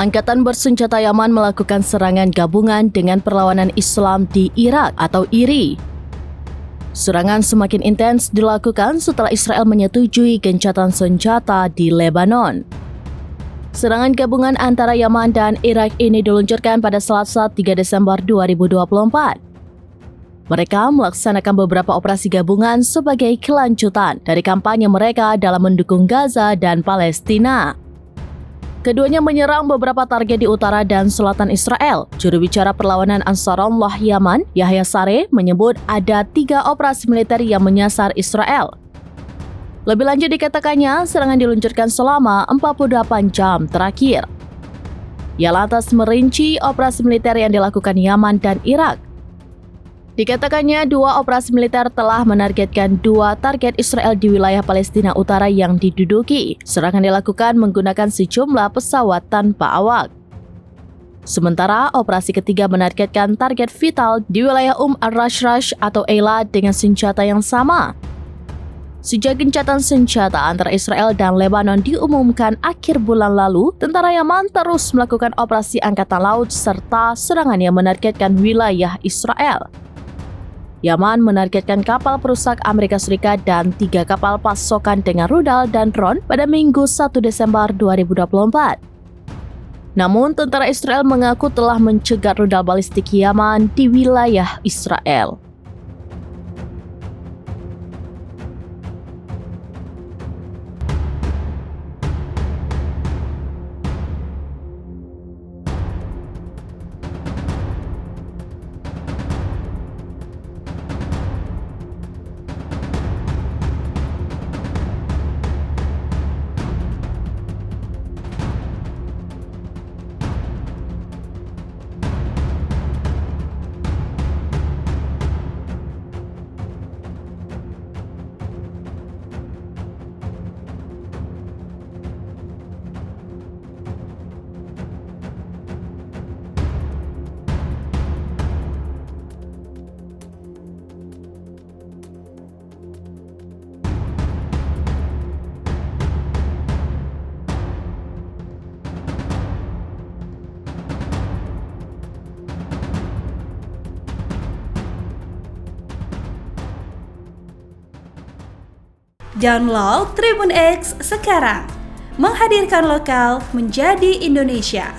Angkatan bersenjata Yaman melakukan serangan gabungan dengan perlawanan Islam di Irak atau IRI. Serangan semakin intens dilakukan setelah Israel menyetujui gencatan senjata di Lebanon. Serangan gabungan antara Yaman dan Irak ini diluncurkan pada Selasa 3 Desember 2024. Mereka melaksanakan beberapa operasi gabungan sebagai kelanjutan dari kampanye mereka dalam mendukung Gaza dan Palestina. Keduanya menyerang beberapa target di utara dan selatan Israel. Juru bicara perlawanan Ansarullah Yaman, Yahya Saree, menyebut ada 3 operasi militer yang menyasar Israel. Lebih lanjut dikatakannya, serangan diluncurkan selama 48 jam terakhir. Ia lantas merinci operasi militer yang dilakukan Yaman dan Irak. Dikatakannya 2 operasi militer telah menargetkan 2 target Israel di wilayah Palestina Utara yang diduduki. Serangan dilakukan menggunakan sejumlah pesawat tanpa awak. Sementara operasi ketiga menargetkan target vital di wilayah al-Rashrash atau Eilat dengan senjata yang sama. Sejak gencatan senjata antara Israel dan Lebanon diumumkan akhir bulan lalu, tentara Yaman terus melakukan operasi angkatan laut serta serangan yang menargetkan wilayah Israel. Yaman menargetkan kapal perusak Amerika Serikat dan 3 kapal pasokan dengan rudal dan drone pada Minggu 1 Desember 2024. Namun, tentara Israel mengaku telah mencegat rudal balistik Yaman di wilayah Israel. Download Tribun X sekarang, menghadirkan lokal menjadi Indonesia.